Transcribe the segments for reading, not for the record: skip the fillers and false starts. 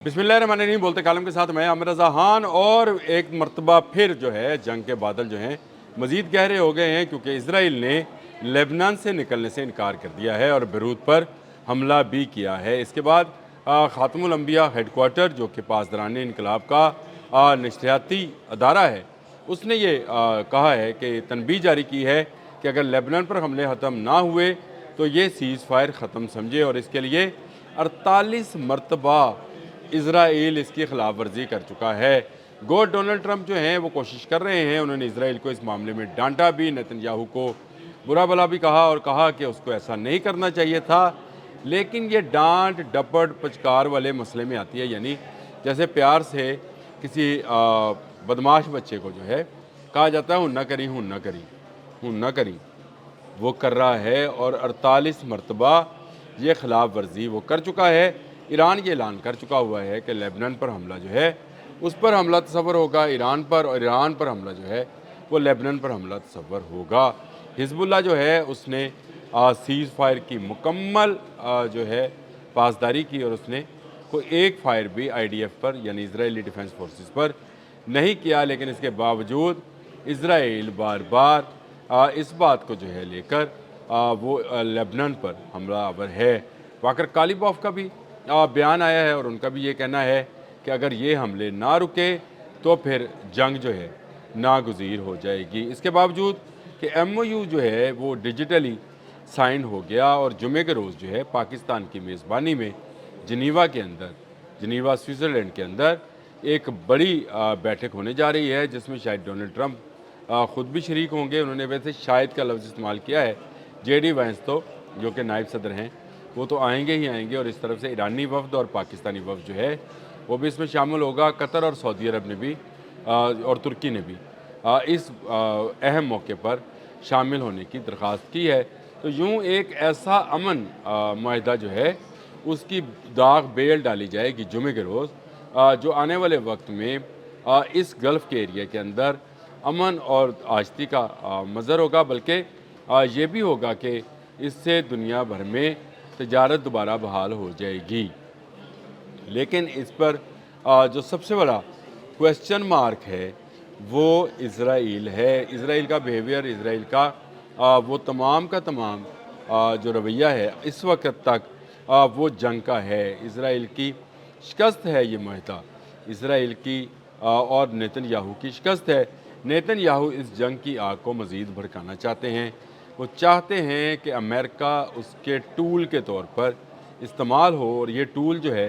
बिस्मिल्लाहिर्रहमानिर्रहीम बोलते कालम के साथ मैं आमिर रज़ा खान। और एक मरतबा फिर जो है जंग के बादल जो हैं मज़ीद गहरे हो गए हैं, क्योंकि इसराइल ने लेबनान से निकलने से इनकार कर दिया है और बेरूत पर हमला भी किया है। इसके बाद ख़ातमुल अंबिया हेडकोार्टर, जो कि पासदारान इनकलाब का नशरियाती अदारा है, उसने ये कहा है कि तनबीह जारी की है कि अगर लेबनान पर हमले ख़त्म ना हुए तो ये सीज़ फायर ख़त्म समझे, और इसके लिए 48 मरतबा इसराइल इसकी खिलाफ वर्जी कर चुका है। गो डोनाल्ड ट्रंप जो हैं वो कोशिश कर रहे हैं, उन्होंने इसराइल को इस मामले में डांटा भी, नेतन्याहू को बुरा भला भी कहा और कहा कि उसको ऐसा नहीं करना चाहिए था। लेकिन ये डांट डपट पचकार वाले मसले में आती है, यानी जैसे प्यार से किसी बदमाश बच्चे को जो है कहा जाता है हूँ ना करी हूँ ना करी हूँ ना करी, वो कर रहा है। और 48 मरतबा ये खिलाफ वर्जी वो कर चुका है। ईरान ये ऐलान कर चुका हुआ है कि लेबनान पर हमला जो है उस पर हमला तस्वर होगा ईरान पर, और ईरान पर हमला जो है वो लेबनान पर हमला तस्वर होगा। हिजबुल्लाह जो है उसने सीज़ फायर की मुकम्मल जो है पासदारी की, और उसने कोई एक फायर भी IDF पर यानी इजरायली डिफेंस फोर्सेस पर नहीं किया। लेकिन इसके बावजूद इसराइल बार बार इस बात को जो है लेकर वो लेबनान पर हमलावर है। वाकर कालिबॉफ का भी बयान आया है और उनका भी ये कहना है कि अगर ये हमले ना रुके तो फिर जंग जो है नागुज़ीर हो जाएगी। इसके बावजूद कि MOU जो है वो डिजिटली साइन हो गया, और जुमे के रोज़ जो है पाकिस्तान की मेज़बानी में जिनीवा स्विट्ज़रलैंड के अंदर एक बड़ी बैठक होने जा रही है, जिसमें शायद डोनाल्ड ट्रंप ख़ुद भी शरीक होंगे। उन्होंने वैसे शायद का लफ्ज़ इस्तेमाल किया है। JD वांस तो जो कि नायब सदर हैं वो तो आएंगे ही आएंगे, और इस तरफ से ईरानी वफ़द और पाकिस्तानी वफ़द जो है वो भी इसमें शामिल होगा। कतर और सऊदी अरब ने भी और तुर्की ने भी इस अहम मौके पर शामिल होने की दरख्वास्त की है। तो यूँ एक ऐसा अमन माहिदा जो है उसकी दाग बेल डाली जाएगी जुमे के रोज़, जो आने वाले वक्त में इस गल्फ़ के एरिया के अंदर अमन और आज़ती का मज़र होगा। बल्कि ये भी होगा कि इससे दुनिया भर में तजारत दोबारा बहाल हो जाएगी। लेकिन इस पर जो सबसे बड़ा क्वेश्चन मार्क है वो इसराइल है। इसराइल का बिहेवियर, इसराइल का वो तमाम का तमाम जो रवैया है इस वक्त तक वो जंग का है। इसराइल की शिकस्त है ये मुआहदा, इसराइल की और नेतन्याहू की शिकस्त है। नेतन्याहू इस जंग की आग को मज़ीद भड़काना चाहते हैं। वो चाहते हैं कि अमेरिका उसके टूल के तौर पर इस्तेमाल हो, और ये टूल जो है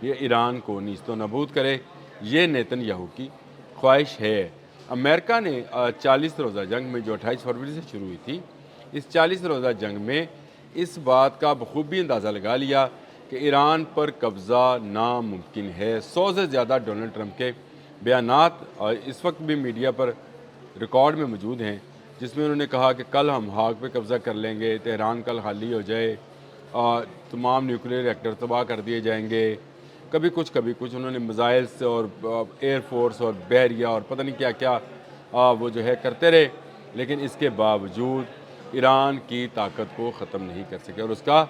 ये ईरान को नीस्तो नबूद करे। ये नेतन्याहू की ख्वाहिश है। अमेरिका ने 40 रोज़ा जंग में जो 28 फरवरी से शुरू हुई थी, इस 40 रोज़ा जंग में इस बात का बखूबी अंदाज़ा लगा लिया कि ईरान पर कब्ज़ा नामुमकिन है। 100 से ज़्यादा डोनाल्ड ट्रंप के बयानात इस वक्त भी मीडिया पर रिकॉर्ड में मौजूद हैं, जिसमें उन्होंने कहा कि कल हम हाग पे कब्ज़ा कर लेंगे, तेहरान कल खाली हो जाए, तमाम न्यूक्लियर रिएक्टर तबाह कर दिए जाएंगे। कभी कुछ उन्होंने मिज़ाइल्स और एयरफोर्स और बहरिया और पता नहीं क्या क्या वो जो है करते रहे। लेकिन इसके बावजूद ईरान की ताकत को ख़त्म नहीं कर सके, और उसका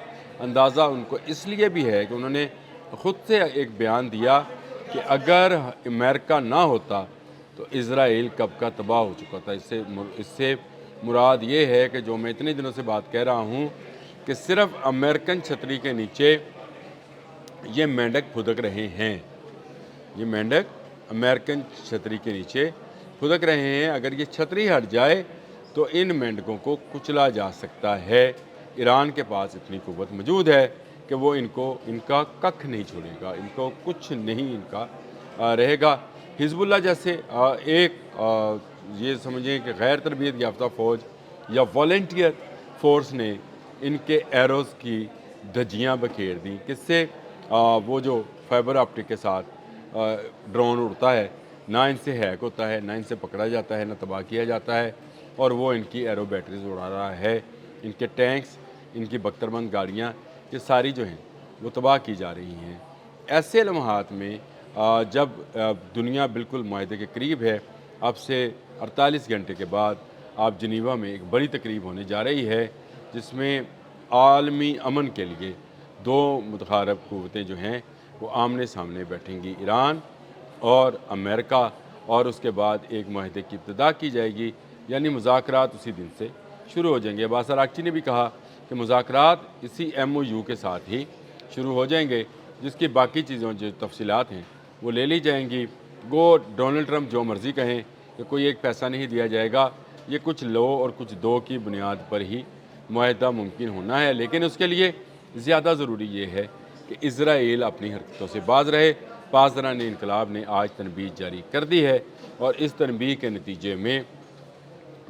अंदाज़ा उनको इसलिए भी है कि उन्होंने ख़ुद से एक बयान दिया कि अगर अमेरिका ना होता तो इसराइल कब का तबाह हो चुका था। इससे मुराद ये है कि जो मैं इतने दिनों से बात कह रहा हूँ कि सिर्फ़ अमेरिकन छतरी के नीचे ये मेंढक फुदक रहे हैं। ये मेंढक अमेरिकन छतरी के नीचे फुदक रहे हैं। अगर ये छतरी हट जाए तो इन मेंढकों को कुचला जा सकता है। ईरान के पास इतनी कुव्वत मौजूद है कि वो इनका कख नहीं छोड़ेगा, इनको कुछ नहीं इनका रहेगा। हिजबुल्लाह जैसे ये समझें कि गैर तरबियत याफ्ता फ़ौज या वॉलंटियर फ़ोर्स ने इनके एरोज़ की धज्जियाँ बखेर दी। किससे? वो जो फाइबर ऑप्टिक के साथ ड्रोन उड़ता है, ना इनसे हैक होता है, ना इनसे पकड़ा जाता है, ना तबाह किया जाता है, और वो इनकी एरो बैटरीज उड़ा रहा है। इनके टैंक्स, इनकी बख्तरबंद गाड़ियाँ, ये सारी जो हैं वो तबाह की जा रही हैं। ऐसे लम्हात में जब दुनिया बिल्कुल मुआहदे के करीब है, अब से 48 घंटे के बाद आप जिनीवा में एक बड़ी तकरीब होने जा रही है, जिसमें आलमी अमन के लिए दो मुतखारब क़ुव्वतें जो हैं वो आमने सामने बैठेंगी ईरान और अमेरिका, और उसके बाद एक माहदे की इब्तिदा की जाएगी, यानी मुज़ाकरात उसी दिन से शुरू हो जाएंगे। अब्बास अरागची ने भी कहा कि मुज़ाकरात इसी MOU के साथ ही शुरू हो जाएंगे, जिसकी बाकी चीज़ों जो तफसीलात हैं वो ले ली जाएंगी। गो डोनाल्ड ट्रंप जो मर्ज़ी कहें कि कोई एक पैसा नहीं दिया जाएगा, ये कुछ लो और कुछ दो की बुनियाद पर ही मुआहदा मुमकिन होना है, लेकिन उसके लिए ज़्यादा ज़रूरी ये है कि इज़राइल अपनी हरकतों से बाज रहे। पासदारानी इनकलाब ने आज तनबीह जारी कर दी है, और इस तनबीह के नतीजे में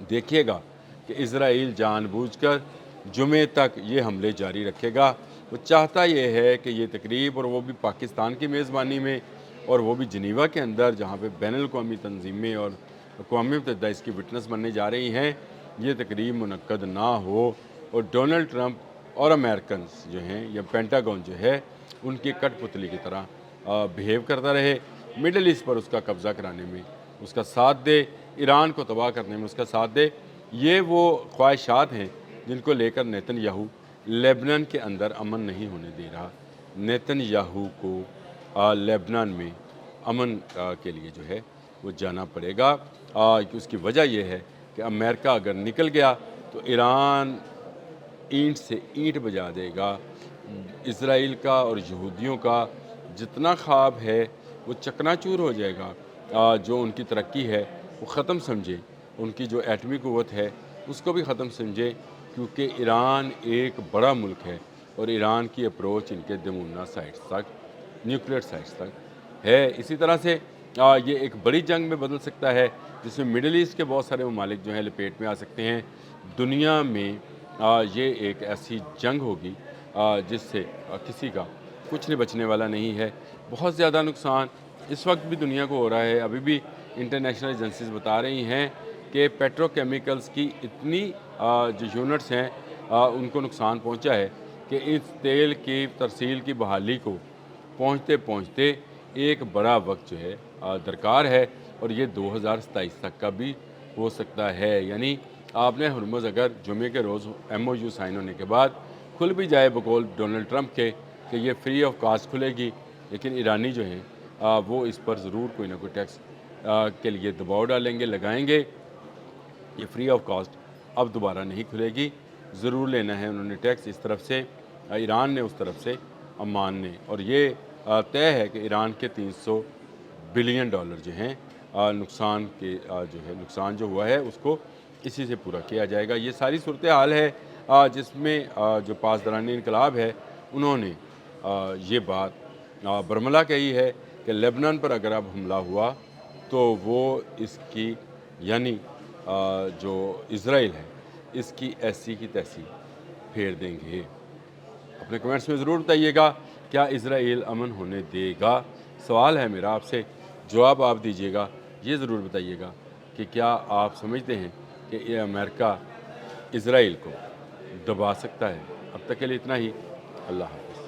देखिएगा कि इज़राइल जानबूझकर जुमे तक ये हमले जारी रखेगा। वो चाहता ये है कि ये तकरीब, और वो भी पाकिस्तान की मेज़बानी में, और वो भी जनीवा के अंदर, जहाँ पे बैनुल-अक़वामी तंजीमें और अक़वाम मुत्तहिदा इसकी विटनेस बनने जा रही हैं, ये तकरीब मुनक्कद ना हो, और डोनाल्ड ट्रंप और अमेरिकन्स जो हैं, या पेंटागन जो है, उनकी कठपुतली की तरह बिहेव करता रहे, मिडल ईस्ट पर उसका कब्ज़ा कराने में उसका साथ दे, ईरान को तबाह करने में उसका साथ दे। ये वो ख्वाहिशात हैं जिनको लेकर नेतन्याहू लेबनान के अंदर अमन नहीं होने दे रहा। नेतन्याहू को लेबनान में अमन के लिए जो है वो जाना पड़ेगा। उसकी वजह यह है कि अमेरिका अगर निकल गया तो ईरान ईंट से ईंट बजा देगा। इज़राइल का और यहूदियों का जितना ख्वाब है वो चकनाचूर हो जाएगा। जो उनकी तरक्की है वो ख़त्म समझे, उनकी जो एटमी क़ुव्वत है उसको भी ख़त्म समझे, क्योंकि ईरान एक बड़ा मुल्क है और ईरान की अप्रोच इनके दमूना साइट्स तक, न्यूक्लियर साइट्स तक है। इसी तरह से ये एक बड़ी जंग में बदल सकता है, जिसमें मिडल ईस्ट के बहुत सारे ममालिक जो हैं लपेट में आ सकते हैं। दुनिया में ये एक ऐसी जंग होगी जिससे किसी का कुछ नहीं बचने वाला नहीं है। बहुत ज़्यादा नुकसान इस वक्त भी दुनिया को हो रहा है। अभी भी इंटरनेशनल एजेंसीज बता रही हैं कि पेट्रोकेमिकल्स की इतनी जो यूनिट्स हैं उनको नुकसान पहुंचा है कि इस तेल की तरसील की बहाली को पहुंचते पहुंचते एक बड़ा वक्त जो है दरकार है, और ये 2027 तक का भी हो सकता है। यानी आपने हुर्मुज़ अगर जुमे के रोज़ MOU साइन होने के बाद खुल भी जाए बकौल डोनाल्ड ट्रंप के कि ये फ्री ऑफ कास्ट खुलेगी, लेकिन ईरानी जो हैं वो इस पर ज़रूर कोई ना कोई टैक्स के लिए दबाव डालेंगे, लगाएंगे। ये फ्री ऑफ कास्ट अब दोबारा नहीं खुलेगी, ज़रूर लेना है उन्होंने टैक्स, इस तरफ से ईरान ने, उस तरफ से अमान ने। और ये तय है कि ईरान के 300 बिलियन डॉलर जो हैं नुकसान के जो है नुकसान जो हुआ है उसको इसी से पूरा किया जाएगा। ये सारी सूरत हाल है जिसमें जो पासदारानी इनकलाब है उन्होंने ये बात बरमला कही है कि लेबनान पर अगर अब हमला हुआ तो वो इसकी यानी जो इज़राइल है इसकी ऐसी की तैसी फेर देंगे। अपने कमेंट्स में ज़रूर बताइएगा, क्या इज़राइल अमन होने देगा? सवाल है मेरा आपसे, जवाब आप दीजिएगा। ये ज़रूर बताइएगा कि क्या आप समझते हैं कि ये अमेरिका इज़राइल को दबा सकता है? अब तक के लिए इतना ही। अल्लाह हाफ़िज़।